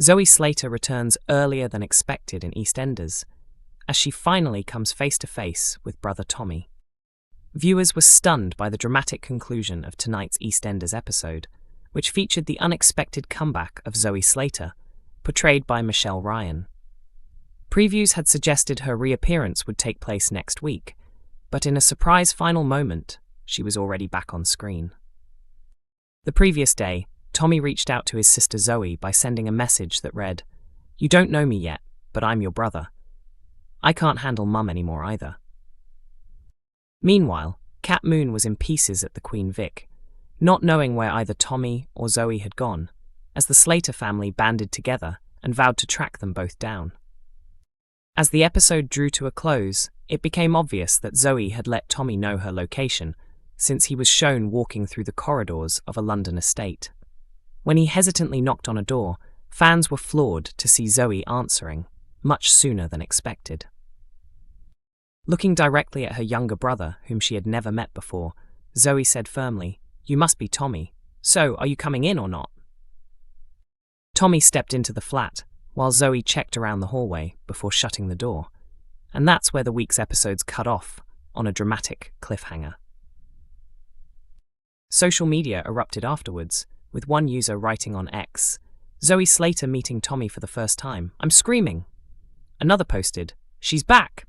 Zoe Slater returns earlier than expected in EastEnders, as she finally comes face to face with brother Tommy. Viewers were stunned by the dramatic conclusion of tonight's EastEnders episode, which featured the unexpected comeback of Zoe Slater, portrayed by Michelle Ryan. Previews had suggested her reappearance would take place next week, but in a surprise final moment, she was already back on screen. The previous day, Tommy reached out to his sister Zoe by sending a message that read, "You don't know me yet, but I'm your brother. I can't handle Mum anymore either." Meanwhile, Cat Moon was in pieces at the Queen Vic, not knowing where either Tommy or Zoe had gone, as the Slater family banded together and vowed to track them both down. As the episode drew to a close, it became obvious that Zoe had let Tommy know her location, since he was shown walking through the corridors of a London estate. When he hesitantly knocked on a door, fans were floored to see Zoe answering, much sooner than expected. Looking directly at her younger brother, whom she had never met before, Zoe said firmly, "You must be Tommy. So, are you coming in or not?" Tommy stepped into the flat, while Zoe checked around the hallway before shutting the door. And that's where the week's episodes cut off, on a dramatic cliffhanger. Social media erupted afterwards, with one user writing on X, "Zoe Slater meeting Tommy for the first time. I'm screaming." Another posted, "She's back."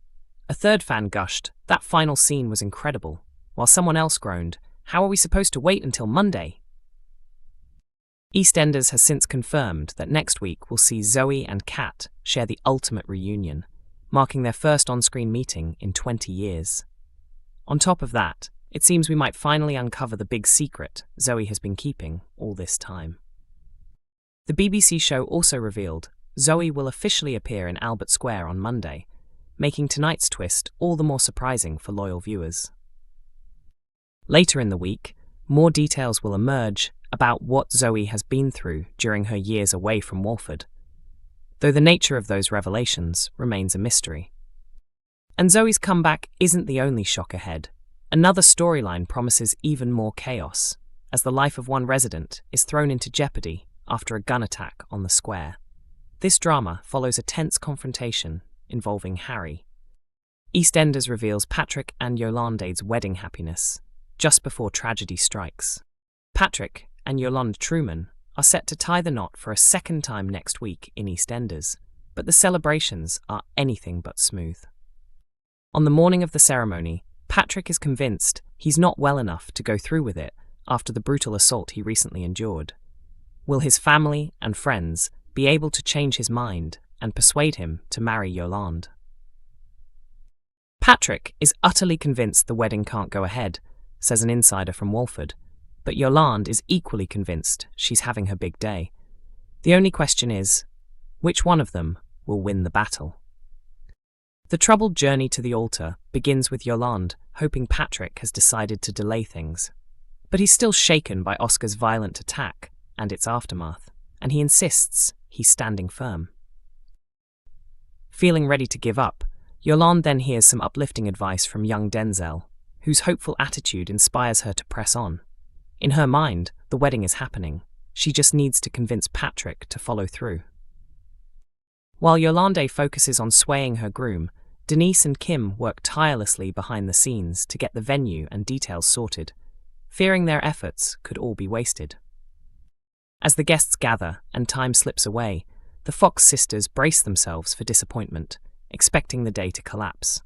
A third fan gushed, "That final scene was incredible," while someone else groaned, "How are we supposed to wait until Monday?" EastEnders has since confirmed that next week will see Zoe and Kat share the ultimate reunion, marking their first on-screen meeting in 20 years. On top of that, it seems we might finally uncover the big secret Zoe has been keeping all this time. The BBC show also revealed Zoe will officially appear in Albert Square on Monday, making tonight's twist all the more surprising for loyal viewers. Later in the week, more details will emerge about what Zoe has been through during her years away from Walford, though the nature of those revelations remains a mystery. And Zoe's comeback isn't the only shock ahead. Another storyline promises even more chaos, as the life of one resident is thrown into jeopardy after a gun attack on the square. This drama follows a tense confrontation involving Harry. EastEnders reveals Patrick and Yolande's wedding happiness just before tragedy strikes. Patrick and Yolande Truman are set to tie the knot for a second time next week in EastEnders, but the celebrations are anything but smooth. On the morning of the ceremony, Patrick is convinced he's not well enough to go through with it after the brutal assault he recently endured. Will his family and friends be able to change his mind and persuade him to marry Yolande? Patrick is utterly convinced the wedding can't go ahead, says an insider from Walford, but Yolande is equally convinced she's having her big day. The only question is, which one of them will win the battle? The troubled journey to the altar begins with Yolande hoping Patrick has decided to delay things. But he's still shaken by Oscar's violent attack and its aftermath, and he insists he's standing firm. Feeling ready to give up, Yolande then hears some uplifting advice from young Denzel, whose hopeful attitude inspires her to press on. In her mind, the wedding is happening. She just needs to convince Patrick to follow through. While Yolande focuses on swaying her groom, Denise and Kim work tirelessly behind the scenes to get the venue and details sorted, fearing their efforts could all be wasted. As the guests gather and time slips away, the Fox sisters brace themselves for disappointment, expecting the day to collapse.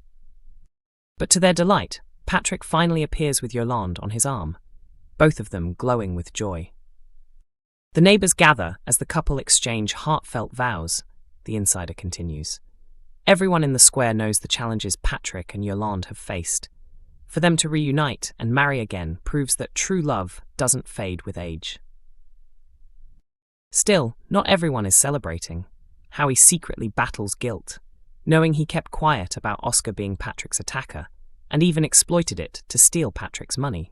But to their delight, Patrick finally appears with Yolande on his arm, both of them glowing with joy. The neighbours gather as the couple exchange heartfelt vows, the insider continues. Everyone in the square knows the challenges Patrick and Yolande have faced. For them to reunite and marry again proves that true love doesn't fade with age. Still, not everyone is celebrating. Howie secretly battles guilt, knowing he kept quiet about Oscar being Patrick's attacker, and even exploited it to steal Patrick's money.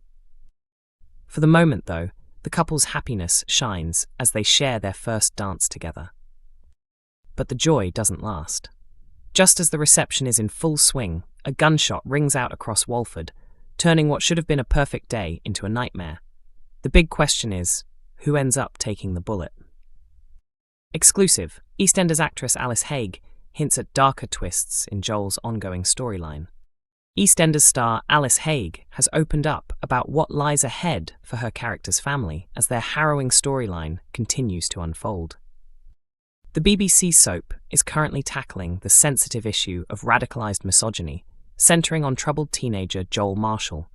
For the moment, though, the couple's happiness shines as they share their first dance together. But the joy doesn't last. Just as the reception is in full swing, a gunshot rings out across Walford, turning what should have been a perfect day into a nightmare. The big question is, who ends up taking the bullet? Exclusive, EastEnders actress Alice Haig hints at darker twists in Joel's ongoing storyline. EastEnders star Alice Haig has opened up about what lies ahead for her character's family as their harrowing storyline continues to unfold. The BBC soap is currently tackling the sensitive issue of radicalized misogyny, centering on troubled teenager Joel Marshall.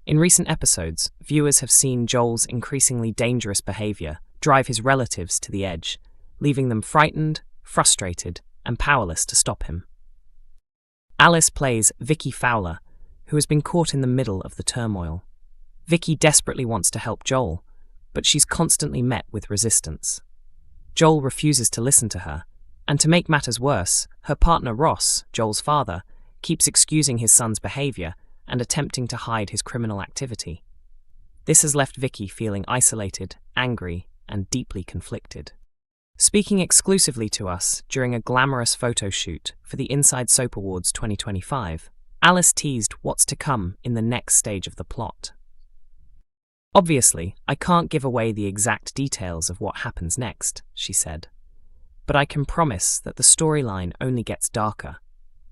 In recent episodes, viewers have seen Joel's increasingly dangerous behavior drive his relatives to the edge, leaving them frightened, frustrated, and powerless to stop him. Alice plays Vicky Fowler, who has been caught in the middle of the turmoil. Vicky desperately wants to help Joel, but she's constantly met with resistance. Joel refuses to listen to her, and to make matters worse, her partner Ross, Joel's father, keeps excusing his son's behavior and attempting to hide his criminal activity. This has left Vicky feeling isolated, angry, and deeply conflicted. Speaking exclusively to us during a glamorous photo shoot for the Inside Soap Awards 2025, Alice teased what's to come in the next stage of the plot. "Obviously, I can't give away the exact details of what happens next," she said. "But I can promise that the storyline only gets darker.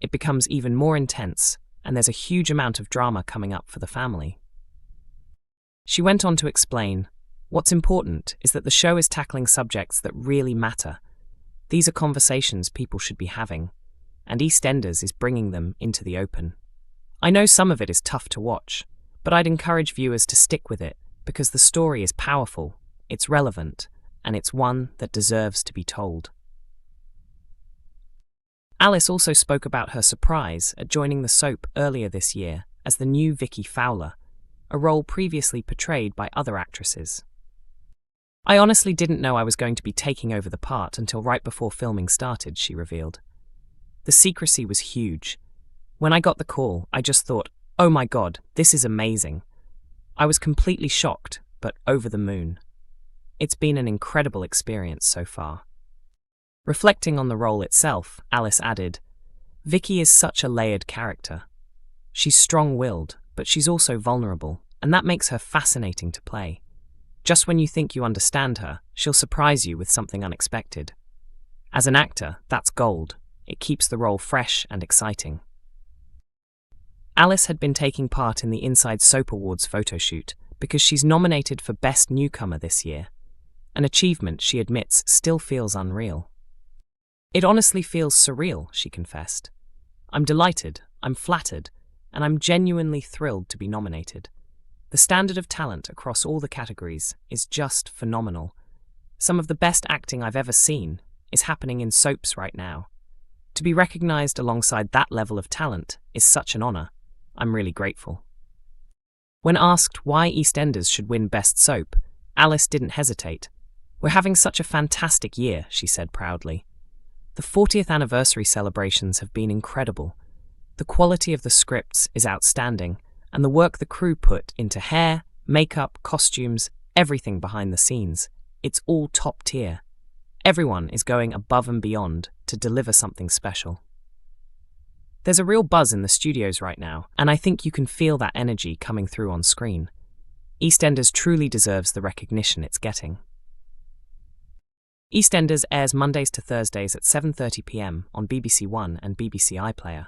It becomes even more intense, and there's a huge amount of drama coming up for the family." She went on to explain, "What's important is that the show is tackling subjects that really matter. These are conversations people should be having, and EastEnders is bringing them into the open. I know some of it is tough to watch, but I'd encourage viewers to stick with it because the story is powerful, it's relevant, and it's one that deserves to be told." Alice also spoke about her surprise at joining the soap earlier this year as the new Vicky Fowler, a role previously portrayed by other actresses. "I honestly didn't know I was going to be taking over the part until right before filming started," she revealed. "The secrecy was huge. When I got the call, I just thought, oh my God, this is amazing. I was completely shocked, but over the moon. It's been an incredible experience so far." Reflecting on the role itself, Alice added, "Vicky is such a layered character. She's strong-willed, but she's also vulnerable, and that makes her fascinating to play. Just when you think you understand her, she'll surprise you with something unexpected. As an actor, that's gold. It keeps the role fresh and exciting." Alice had been taking part in the Inside Soap Awards photo shoot because she's nominated for Best Newcomer this year, an achievement she admits still feels unreal. "It honestly feels surreal," she confessed. "I'm delighted, I'm flattered, and I'm genuinely thrilled to be nominated. The standard of talent across all the categories is just phenomenal. Some of the best acting I've ever seen is happening in soaps right now. To be recognized alongside that level of talent is such an honor. I'm really grateful." When asked why EastEnders should win Best Soap, Alice didn't hesitate. "We're having such a fantastic year," she said proudly. "The 40th anniversary celebrations have been incredible. The quality of the scripts is outstanding, and the work the crew put into hair, makeup, costumes, everything behind the scenes, it's all top tier. Everyone is going above and beyond to deliver something special. There's a real buzz in the studios right now, and I think you can feel that energy coming through on screen. EastEnders truly deserves the recognition it's getting." EastEnders airs Mondays to Thursdays at 7:30 p.m. on BBC One and BBC iPlayer.